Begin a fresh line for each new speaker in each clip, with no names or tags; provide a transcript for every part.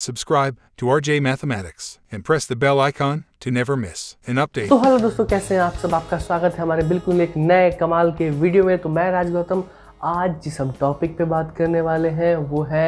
Subscribe to RJ Mathematics and press the bell icon to never miss an update.
तो hello दोस्तों, कैसे हैं आप सब। आपका स्वागत है हमारे बिल्कुल एक नए कमाल के वीडियो में। तो मैं राज गौतम, आज जिस हम टॉपिक पे बात करने वाले हैं वो है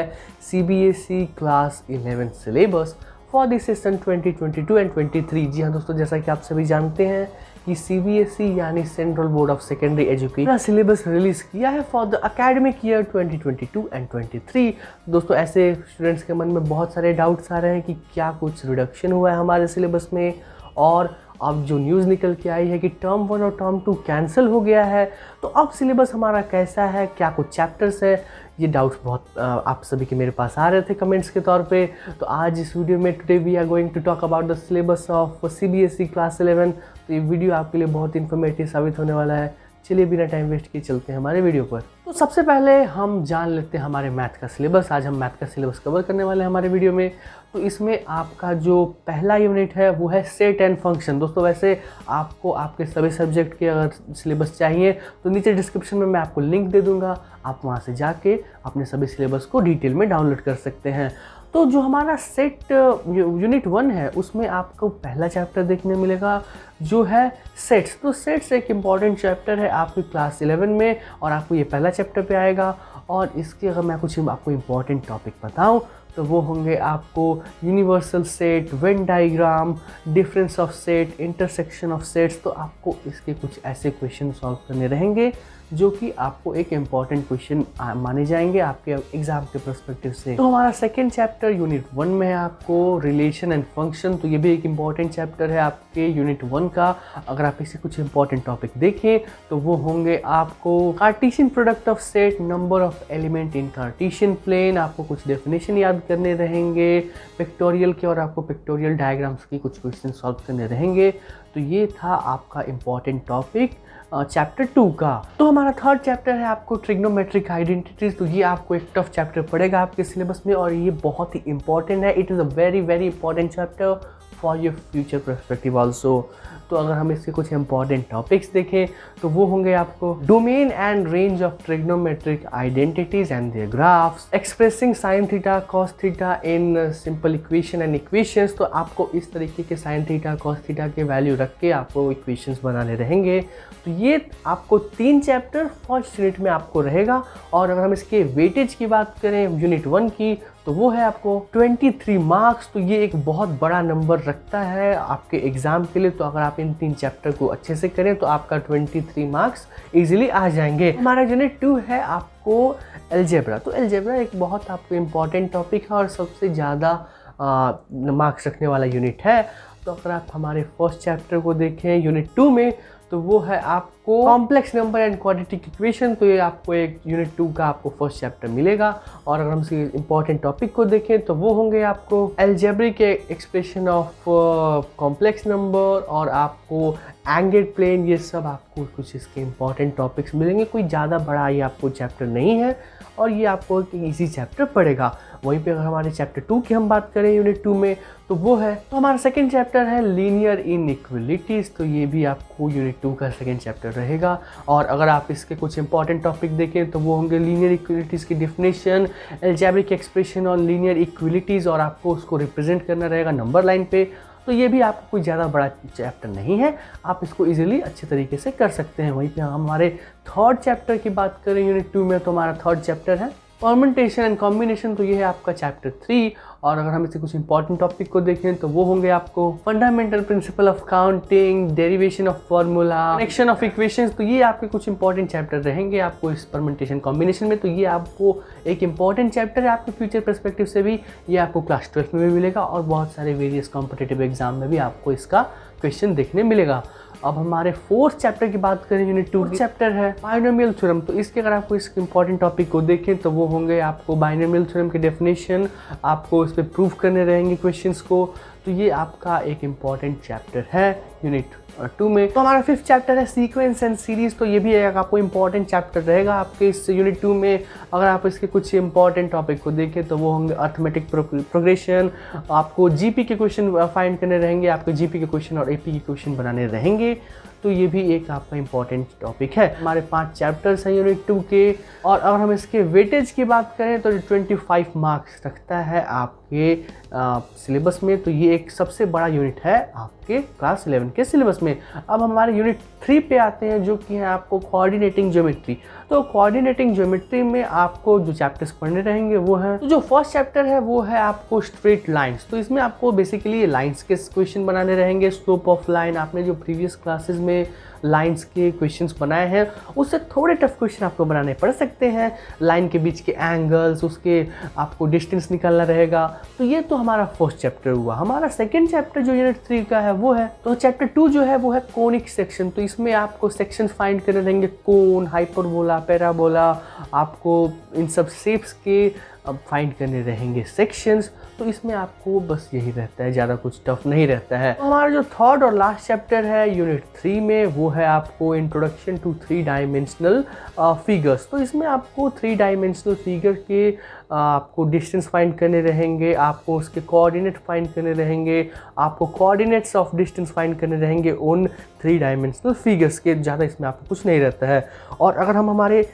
CBSE class 11 syllabus for the session 2022 and 23। जी हाँ दोस्तों, जैसा कि आप सभी जानते हैं कि CBSE यानी central board of secondary education syllabus release किया है for the academic year 2022 and 23। दोस्तों, ऐसे स्टूडेंट्स के मन में बहुत सारे डाउट्स आ रहे हैं कि क्या कुछ रिडक्शन हुआ है हमारे सिलेबस में, और अब जो न्यूज़ निकल के आई है कि टर्म 1 और टर्म 2 कैंसिल हो गया है, तो अब सिलेबस हमारा कैसा है, क्या कुछ चैप्टर्स है। ये डाउट्स बहुत आप सभी के मेरे पास आ रहे थे कमेंट्स के तौर पे। तो आज इस वीडियो में today we are going to talk about the syllabus of CBSE class 11। तो ये वीडियो आपके लिए बहुत इन्फॉर्मेटिव साबित होने वाला है। चलिए बिना टाइम वेस्ट किए चलते हैं हमारे वीडियो पर। तो सबसे पहले हम जान लेते हैं हमारे मैथ का सिलेबस। आज हम मैथ का सिलेबस कवर करने वाले हैं हमारे वीडियो में। तो इसमें आपका जो पहला यूनिट है वो है सेट एंड फंक्शन। दोस्तों, वैसे आपको आपके सभी सब्जेक्ट के अगर सिलेबस चाहिए तो नीचे डिस्क्रिप्शन में मैं आपको लिंक दे दूंगा, आप वहां से जाके अपने सभी सिलेबस को डिटेल में डाउनलोड कर सकते हैं। तो जो हमारा सेट यूनिट 1 है उसमें आपको पहला चैप्टर देखने मिलेगा जो है सेट्स। तो सेट्स एक इम्पॉर्टेंट चैप्टर है आपकी क्लास 11 में, और आपको ये पहला चैप्टर पे आएगा। और इसके अगर मैं कुछ आपको इम्पॉर्टेंट टॉपिक बताऊं तो वो होंगे आपको universal set, Venn diagram, difference of set, intersection of sets. तो आपको इसके कुछ ऐसे क्वेश्चन सॉल्व करने रहेंगे जो कि आपको एक इम्पॉर्टेंट क्वेश्चन माने जाएंगे आपके एग्जाम के पर्सपेक्टिव से। तो हमारा सेकेंड चैप्टर यूनिट 1 में है आपको रिलेशन एंड फंक्शन। तो ये भी एक इम्पॉर्टेंट चैप्टर है आपके यूनिट 1 का। अगर आप इसे कुछ इम्पॉर्टेंट टॉपिक देखें तो वो होंगे आपको Cartesian product of set, number of element in Cartesian plane, आपको कुछ डेफिनेशन याद करने रहेंगे पिक्टोरियल के, और आपको पिक्टोरियल डायग्राम्स के कुछ क्वेश्चन सॉल्व करने रहेंगे। तो ये था आपका इम्पॉर्टेंट टॉपिक चैप्टर 2 का। तो हमारा थर्ड चैप्टर है आपको ट्रिग्नोमेट्रिक आइडेंटिटीज। तो ये आपको एक टफ चैप्टर पड़ेगा आपके सिलेबस में, और ये बहुत ही इंपॉर्टेंट है। It is a very very important chapter for your future perspective also. तो अगर हम इसके कुछ इंपॉर्टेंट टॉपिक्स देखें तो वो होंगे आपको domain and range of trigonometric identities and their graphs, expressing sine theta cos theta in simple equation and equations. तो आपको इस तरीके के साइन थीटा कॉस थीटा के वैल्यू रख के आपको इक्वेशंस बनाने रहेंगे। तो ये आपको 3 चैप्टर फर्स्ट यूनिट में आपको रहेगा। और अगर हम इसके वेटेज की बात करें यूनिट 1 की तो वो है आपको 23 मार्क्स। तो ये एक बहुत बड़ा नंबर रखता है आपके एग्ज़ाम के लिए। तो अगर आप इन 3 चैप्टर को अच्छे से करें तो आपका 23 मार्क्स इजीली आ जाएंगे। हमारा यूनिट 2 है आपको अलजेब्रा। तो अलजेब्रा एक बहुत आपको इम्पॉर्टेंट टॉपिक है और सबसे ज़्यादा मार्क्स रखने वाला यूनिट है। तो अगर आप हमारे फर्स्ट चैप्टर को देखें यूनिट 2 में तो वो है आपको complex number and quadratic equation. तो ये आपको एक यूनिट 2 का आपको फर्स्ट चैप्टर मिलेगा। और अगर हम इसी इंपॉर्टेंट टॉपिक को देखें तो वो होंगे आपको algebraic expression of complex number और आपको एंगेड प्लेन। ये सब आपको कुछ इसके इंपॉर्टेंट टॉपिक्स मिलेंगे। कोई ज़्यादा बड़ा ये आपको चैप्टर नहीं है और ये आपको एक ईजी चैप्टर पड़ेगा। वहीं पे अगर हमारे चैप्टर 2 की हम बात करें यूनिट 2 में तो वो है, तो हमारा सेकंड चैप्टर है लीनियर इनइक्वालिटीज़। तो ये भी आपको यूनिट 2 का सेकंड चैप्टर रहेगा। और अगर आप इसके कुछ इंपॉर्टेंट टॉपिक देखें तो वो होंगे लीनियर इक्वालिटीज़ की definition, algebraic expression on linear equalities, और आपको उसको रिप्रेजेंट करना रहेगा नंबर लाइन पे। तो ये भी आपको कोई ज़्यादा बड़ा चैप्टर नहीं है, आप इसको इजीली अच्छे तरीके से कर सकते हैं। वहीं पे हमारे थर्ड चैप्टर की बात करें यूनिट 2 में तो हमारा थर्ड चैप्टर है परम्यूटेशन एंड कॉम्बिनेशन। तो ये है आपका चैप्टर 3। और अगर हम इसे कुछ इंपॉर्टेंट टॉपिक को देखें तो वो होंगे आपको fundamental principle of counting, derivation of formula, connection of equations. तो ये आपके कुछ इंपॉर्टेंट चैप्टर रहेंगे आपको इस परम्यूटेशन कॉम्बिनेशन में। तो ये आपको एक इंपॉर्टेंट चैप्टर है आपके फ्यूचर पर्सपेक्टिव से भी। ये आपको क्लास 12 में भी मिलेगा और बहुत सारे वेरियस कॉम्पिटिटिव एग्जाम में भी आपको इसका क्वेश्चन देखने मिलेगा। अब हमारे फोर्थ चैप्टर की बात करें यूनिट 2 चैप्टर है बाइनोमियल थ्योरम। तो इसके अगर आपको इस इंपॉर्टेंट टॉपिक को देखें तो वो होंगे आपको बाइनोमियल थ्योरम के डेफिनेशन, आपको इस पर प्रूव करने रहेंगे क्वेश्चंस को। तो ये आपका एक इम्पॉर्टेंट चैप्टर है यूनिट 2 में। तो हमारा फिफ्थ चैप्टर है सीक्वेंस एंड सीरीज। तो ये भी एक आपको इंपॉर्टेंट चैप्टर रहेगा आपके इस यूनिट 2 में। अगर आप इसके कुछ इंपॉर्टेंट टॉपिक को देखें तो वो होंगे अर्थमेटिक प्रोग्रेशन, आपको जीपी के क्वेश्चन फाइंड करने रहेंगे, आपको जीपी के क्वेश्चन और एपी के क्वेश्चन बनाने रहेंगे। तो ये भी एक आपका इंपॉर्टेंट टॉपिक है। हमारे 5 चैप्टर्स हैं यूनिट 2 के। और अगर हम इसके वेटेज की बात करें तो 25 मार्क्स रखता है आप आपके सिलेबस में, तो ये एक सबसे बड़ा यूनिट है आपके क्लास 11 के सिलेबस में। अब हमारे यूनिट 3 पे आते हैं, जो कि है आपको कोऑर्डिनेटिंग ज्योमेट्री। तो कोऑर्डिनेटिंग ज्योमेट्री में आपको जो चैप्टर्स पढ़ने रहेंगे वो हैं, तो जो फर्स्ट चैप्टर है वो है आपको स्ट्रेट लाइंस। तो इसमें आपको बेसिकली लाइंस के क्वेश्चन बनाने रहेंगे। स्लोप ऑफ लाइन, आपने जो प्रीवियस क्लासेस में लाइंस के क्वेश्चंस बनाए हैं उससे थोड़े टफ क्वेश्चन आपको बनाने पड़ सकते हैं। लाइन के बीच के एंगल्स, उसके आपको डिस्टेंस निकालना रहेगा। तो ये तो हमारा फर्स्ट चैप्टर हुआ। हमारा सेकंड चैप्टर जो यूनिट 3 का है वो है, तो चैप्टर 2 जो है वो है कोनिक सेक्शन। तो इसमें आपको सेक्शन फाइंड करने रहेंगे, कोन, हाइपरबोला, पैराबोला, आपको इन सब शेप्स के फाइंड करने रहेंगे सेक्शंस। तो इसमें आपको बस यही रहता है, ज़्यादा कुछ टफ नहीं रहता है। तो हमारा जो थर्ड और लास्ट चैप्टर है यूनिट 3 में वो है आपको इंट्रोडक्शन टू 3 डायमेंशनल फिगर्स। तो इसमें आपको 3 डायमेंशनल फिगर के आपको डिस्टेंस फाइंड करने रहेंगे, आपको उसके कोऑर्डिनेट फाइंड करने रहेंगे, आपको कोऑर्डिनेट्स ऑफ डिस्टेंस फाइंड करने रहेंगे उन 3 डायमेंशनल फिगर्स के। ज़्यादा इसमें आपको कुछ नहीं रहता है। और अगर हम हमारे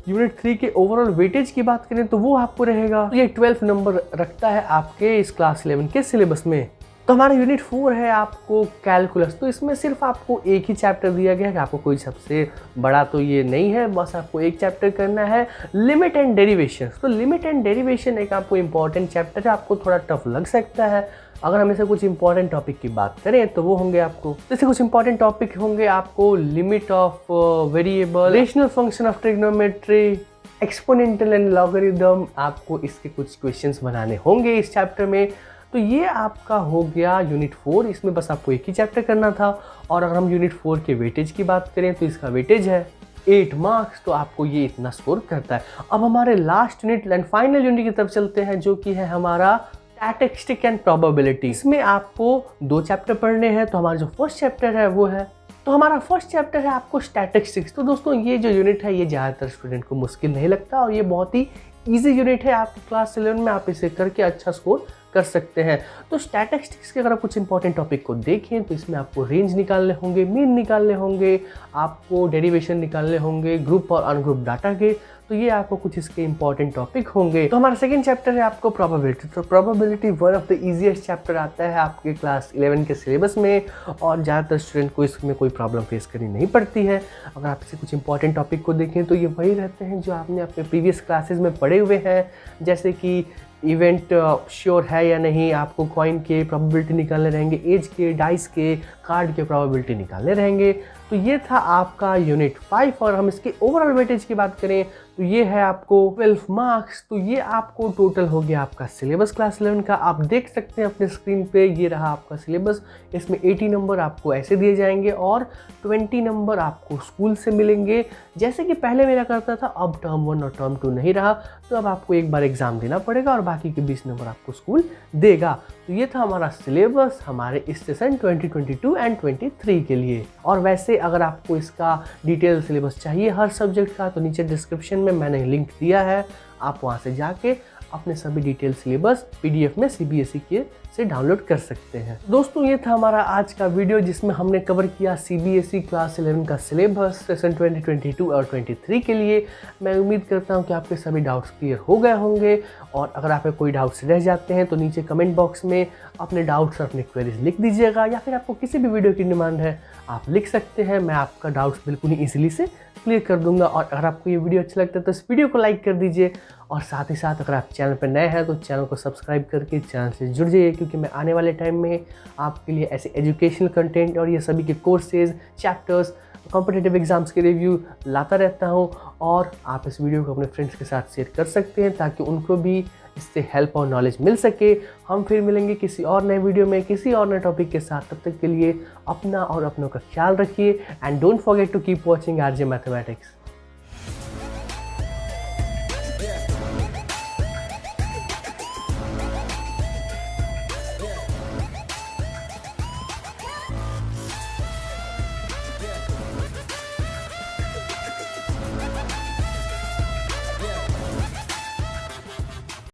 यूनिट 3 के ओवरऑल वेटेज की बात करें तो वो आपको रहेगा, तो ये 12 नंबर रखता है आपके इस क्लास 11 के सिलेबस में। तो हमारा यूनिट 4 है आपको कैलकुलस। तो इसमें सिर्फ आपको एक ही चैप्टर दिया गया है कि आपको कोई सबसे बड़ा तो ये नहीं है, बस आपको एक चैप्टर करना है, लिमिट एंड डेरिवेशन। तो लिमिट एंड डेरिवेशन एक आपको इंपॉर्टेंट चैप्टर है, आपको थोड़ा टफ लग सकता है। अगर हम ऐसे कुछ इंपॉर्टेंट टॉपिक की बात करें तो वो होंगे आपको, जैसे कुछ इंपॉर्टेंट टॉपिक होंगे आपको limit of variable, rational function of trigonometry, exponential and logarithm. आपको इसके कुछ क्वेश्चंस बनाने होंगे इस चैप्टर में। तो ये आपका हो गया यूनिट 4। इसमें बस आपको एक ही चैप्टर करना था। और अगर हम यूनिट 4 के वेटेज की बात करें तो इसका वेटेज है 8 मार्क्स। तो आपको ये इतना स्कोर करता है। अब हमारे last unit and final unit की तरफ चलते हैं, जो कि है हमारा स्टैटिस्टिक्स एंड प्रोबेबिलिटी। इसमें आपको 2 चैप्टर पढ़ने हैं। तो हमारा जो फर्स्ट चैप्टर है वो है, तो हमारा फर्स्ट चैप्टर है आपको स्टैटिस्टिक्स। तो दोस्तों ये जो यूनिट है ये ज़्यादातर स्टूडेंट को मुश्किल नहीं लगता और ये बहुत ही ईजी यूनिट है। आपकी क्लास 11 में आप इसे करके अच्छा स्कोर कर सकते हैं। तो स्टैटिस्टिक्स के अगर आप कुछ इंपॉर्टेंट टॉपिक को देखें तो इसमें आपको रेंज निकालने होंगे, मीन निकालने होंगे, आपको डेरिवेशन निकालने होंगे, ग्रुप और अनग्रुप डाटा के। तो ये आपको कुछ इसके इंपॉर्टेंट टॉपिक होंगे। तो हमारा सेकंड चैप्टर है आपको प्रोबेबिलिटी। तो probability one of the easiest chapter आता है आपके क्लास 11 के सिलेबस में और ज़्यादातर स्टूडेंट को इसमें कोई प्रॉब्लम फेस करनी नहीं पड़ती है। अगर आप इसे कुछ इंपॉर्टेंट टॉपिक को देखें तो ये वही रहते हैं जो आपने अपने प्रीवियस क्लासेस में पढ़े हुए हैं, जैसे कि इवेंट श्योर है या नहीं, आपको कॉइन के प्रोबेबिलिटी निकालने रहेंगे, एज के, डाइस के, कार्ड के प्रोबेबिलिटी निकालने रहेंगे। तो ये था आपका यूनिट 5। और हम इसके ओवरऑल वेटेज की बात करें तो ये है आपको 12 मार्क्स। तो ये आपको टोटल हो गया आपका सिलेबस क्लास 11 का। आप देख सकते हैं अपने स्क्रीन पे, ये रहा आपका सिलेबस। इसमें 80 नंबर आपको ऐसे दिए जाएंगे और 20 नंबर आपको स्कूल से मिलेंगे। जैसे कि पहले मेरा करता था, अब टर्म 1 और टर्म 2 नहीं रहा। तो अब आपको एक बार एग्जाम देना पड़ेगा और बाकी के 20 नंबर आपको स्कूल देगा। तो ये था हमारा सिलेबस हमारे इस सेशन 2022 एंड 23 के लिए। और वैसे अगर आपको इसका डिटेल सिलेबस चाहिए हर सब्जेक्ट का तो नीचे डिस्क्रिप्शन में मैंने लिंक दिया है, आप वहाँ से जाके अपने सभी डिटेल सिलेबस पीडीएफ में सीबीएसई के से डाउनलोड कर सकते हैं। दोस्तों ये था हमारा आज का वीडियो जिसमें हमने कवर किया सीबीएसई क्लास 11 का सिलेबस सेशन 2022 और 23 के लिए। मैं उम्मीद करता हूँ कि आपके सभी डाउट्स क्लियर हो गए होंगे और अगर आप कोई डाउट्स रह जाते हैं तो नीचे कमेंट बॉक्स में अपने डाउट्स और अपने क्वेरीज लिख दीजिएगा, या फिर आपको किसी भी वीडियो की डिमांड है आप लिख सकते हैं। मैं आपका डाउट्स बिल्कुल ही ईजिली से क्लियर कर दूंगा। और अगर आपको ये वीडियो अच्छा लगता है तो इस वीडियो को लाइक कर दीजिए और साथ ही साथ अगर आप चैनल पर नए हैं तो चैनल को सब्सक्राइब करके चैनल से जुड़ जाइए, क्योंकि मैं आने वाले टाइम में आपके लिए ऐसे एजुकेशनल कंटेंट और ये सभी के कोर्सेज, चैप्टर्स, कॉम्पिटिटिव एग्जाम्स के रिव्यू लाता रहता हूँ। और आप इस वीडियो को अपने फ्रेंड्स के साथ शेयर कर सकते हैं ताकि उनको भी इससे हेल्प और नॉलेज मिल सके। हम फिर मिलेंगे किसी और नए वीडियो में किसी और नए टॉपिक के साथ। तब तक के लिए अपना और अपनों का ख्याल रखिए and don't forget to keep watching RJ mathematics.